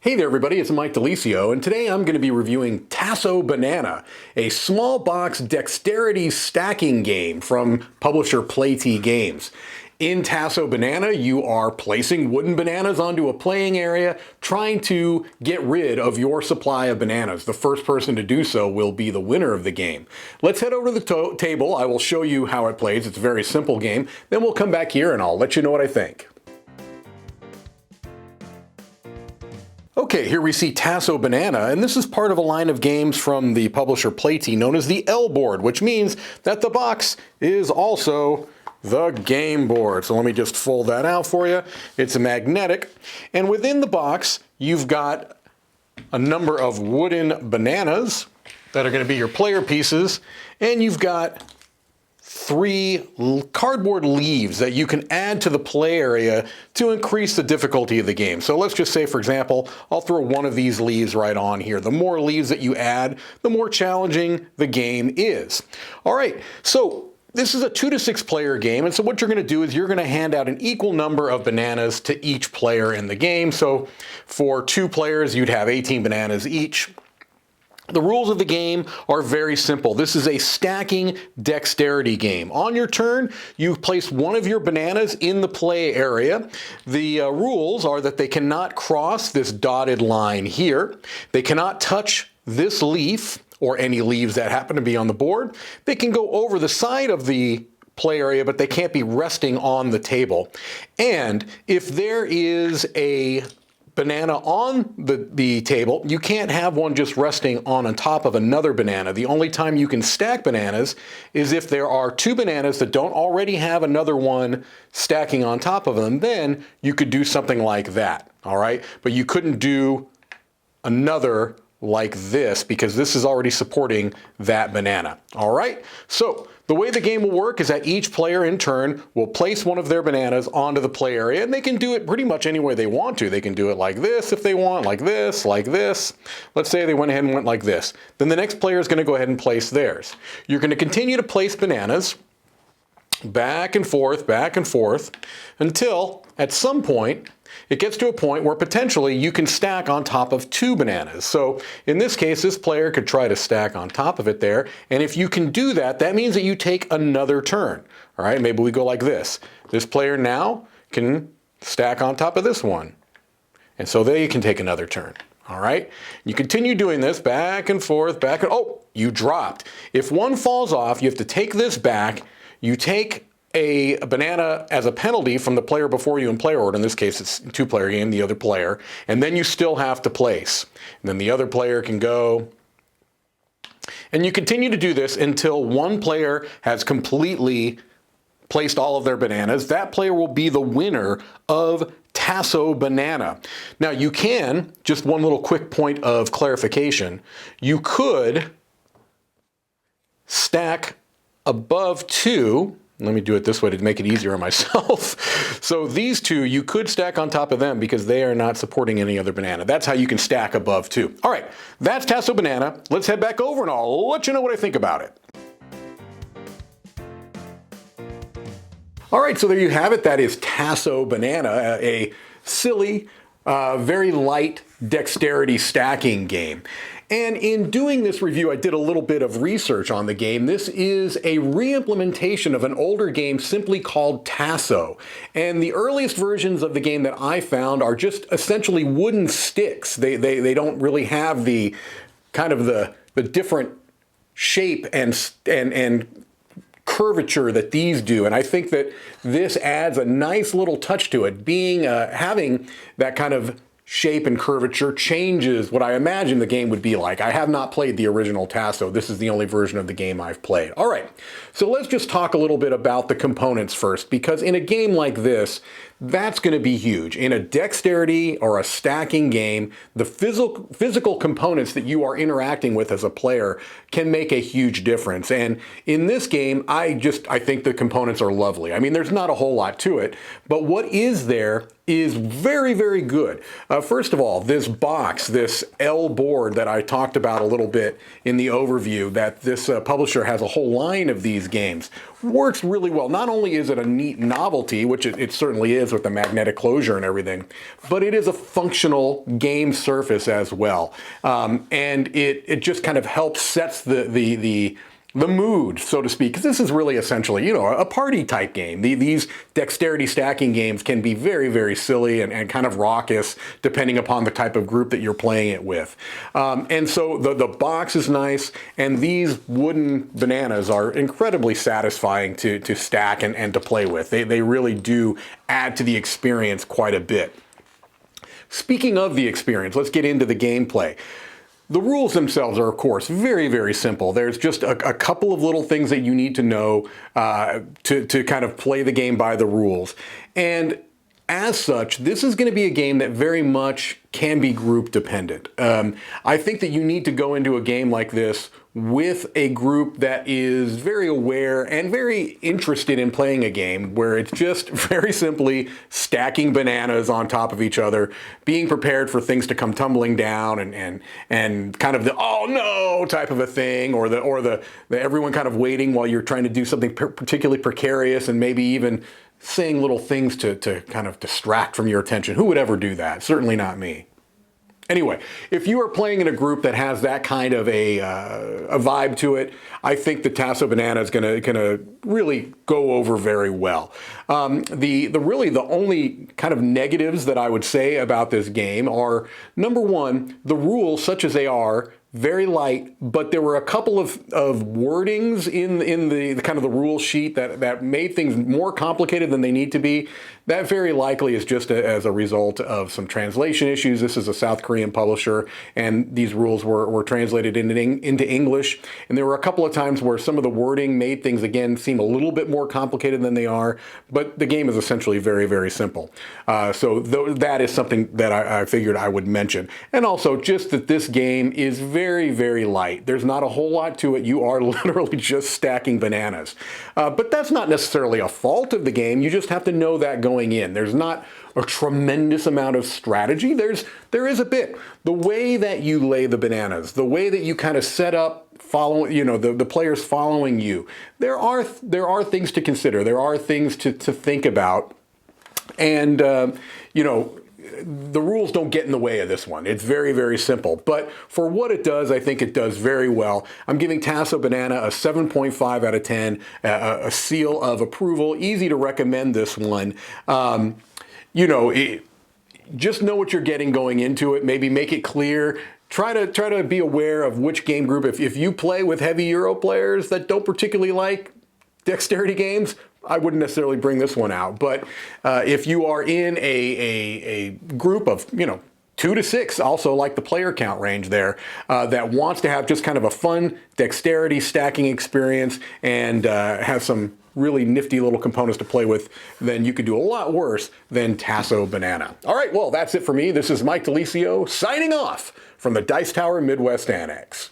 Hey there everybody, it's Mike DiLisio, and today I'm going to be reviewing Tasso Banana, a small box dexterity stacking game from publisher Playtee Games. In Tasso Banana, you are placing wooden bananas onto a playing area, trying to get rid of your supply of bananas. The first person to do so will be the winner of the game. Let's head over to the table. I will show you how it plays. It's a very simple game. Then we'll come back here and I'll let you know what I think. Okay, here we see Tasso Banana, and this is part of a line of games from the publisher Playtee known as the L board, which means that the box is also the game board. So let me just fold that out for you. It's a magnetic, and within the box, you've got a number of wooden bananas that are going to be your player pieces, and you've got 3 cardboard leaves that you can add to the play area to increase the difficulty of the game. So let's just say, for example, I'll throw one of these leaves right on here. The more leaves that you add, the more challenging the game is. All right, so this is a 2 to 6 player game, and so what you're going to do is you're going to hand out an equal number of bananas to each player in the game. So for 2 players, you'd have 18 bananas each. The rules of the game are very simple. This is a stacking dexterity game. On your turn, you place one of your bananas in the play area. The rules are that they cannot cross this dotted line here. They cannot touch this leaf or any leaves that happen to be on the board. They can go over the side of the play area, but they can't be resting on the table. And if there is a banana on the table, you can't have one just resting on top of another banana. The only time you can stack bananas is if there are 2 bananas that don't already have another one stacking on top of them. Then you could do something like that, all right? But you couldn't do another like this because this is already supporting that banana, all right? So the way the game will work is that each player in turn will place one of their bananas onto the play area, and they can do it pretty much any way they want to. They can do it like this if they want, like this, like this. Let's say they went ahead and went like this. Then the next player is going to go ahead and place theirs. You're going to continue to place bananas back and forth until at some point it gets to a point where potentially you can stack on top of 2 bananas. So in this case, this player could try to stack on top of it there. And if you can do that, that means that you take another turn. All right, maybe we go like this. This player now can stack on top of this one. And so they can take another turn. All right, you continue doing this back and forth, oh, you dropped. If one falls off, you have to take this back. You take a banana as a penalty from the player before you in player order. In this case, it's a 2-player game, the other player, and then you still have to place. And then the other player can go. And you continue to do this until one player has completely placed all of their bananas. That player will be the winner of Tasso Banana. Now you can, just one little quick point of clarification, you could stack above 2. Let me do it this way to make it easier on myself. So these 2, you could stack on top of them because they are not supporting any other banana. That's how you can stack above 2. All right, that's Tasso Banana. Let's head back over and I'll let you know what I think about it. All right, so there you have it. That is Tasso Banana, a silly, very light dexterity stacking game. And in doing this review, I did a little bit of research on the game. This is a re-implementation of an older game simply called Tasso. And the earliest versions of the game that I found are just essentially wooden sticks. They don't really have the kind of the different shape and curvature that these do, and I think that this adds a nice little touch to it. Having that kind of shape and curvature changes what I imagine the game would be like. I have not played the original Tasso. This is the only version of the game I've played. All right, so let's just talk a little bit about the components first, because in a game like this, that's going to be huge. In a dexterity or a stacking game, the physical components that you are interacting with as a player can make a huge difference. And in this game, I think the components are lovely. I mean, there's not a whole lot to it, but what is there is very, very good. First of all, this box, this L board that I talked about a little bit in the overview, that this publisher has a whole line of these games, works really well. Not only is it a neat novelty, which it certainly is, is with the magnetic closure and everything, but it is a functional game surface as well. And it just kind of helps sets the mood, so to speak, because this is really essentially, you know, a party type game. These dexterity stacking games can be very, very silly and kind of raucous depending upon the type of group that you're playing it with. And so the box is nice, and these wooden bananas are incredibly satisfying to stack and to play with. They really do add to the experience quite a bit. Speaking of the experience, let's get into the gameplay. The rules themselves are, of course, very, very simple. There's just a couple of little things that you need to know to kind of play the game by the rules. And as such, this is going to be a game that very much can be group dependent. I think that you need to go into a game like this with a group that is very aware and very interested in playing a game where it's just very simply stacking bananas on top of each other, being prepared for things to come tumbling down and kind of the oh no type of a thing, or the everyone kind of waiting while you're trying to do something particularly precarious and maybe even saying little things to kind of distract from your attention. Who would ever do that? Certainly not me. Anyway, if you are playing in a group that has that kind of a vibe to it, I think the Tasso Banana is gonna really go over very well. The only kind of negatives that I would say about this game are, number one, the rules, such as they are, very light, but there were a couple of wordings in the kind of the rule sheet that made things more complicated than they need to be. That very likely is just as a result of some translation issues. This is a South Korean publisher, and these rules were translated into English. And there were a couple of times where some of the wording made things, again, seem a little bit more complicated than they are, but the game is essentially very, very simple. So that is something that I figured I would mention. And also just that this game is very, very light. There's not a whole lot to it. You are literally just stacking bananas. But that's not necessarily a fault of the game. You just have to know that going in. There's not a tremendous amount of strategy. There is a bit. The way that you lay the bananas, the way that you kind of set up following, you know, the players following you, there are things to consider. There are things to think about. And, you know, the rules don't get in the way of this one. It's very, very simple. But for what it does, I think it does very well. I'm giving Tasso Banana a 7.5 out of 10, a seal of approval. Easy to recommend this one. You know, just know what you're getting going into it. Maybe make it clear. Try to be aware of which game group. If you play with heavy Euro players that don't particularly like dexterity games, I wouldn't necessarily bring this one out. But if you are in a group of, you know, 2 to 6, also like the player count range there, that wants to have just kind of a fun dexterity stacking experience and have some really nifty little components to play with, then you could do a lot worse than Tasso Banana. All right, well, that's it for me. This is Mike DiLisio signing off from the Dice Tower Midwest Annex.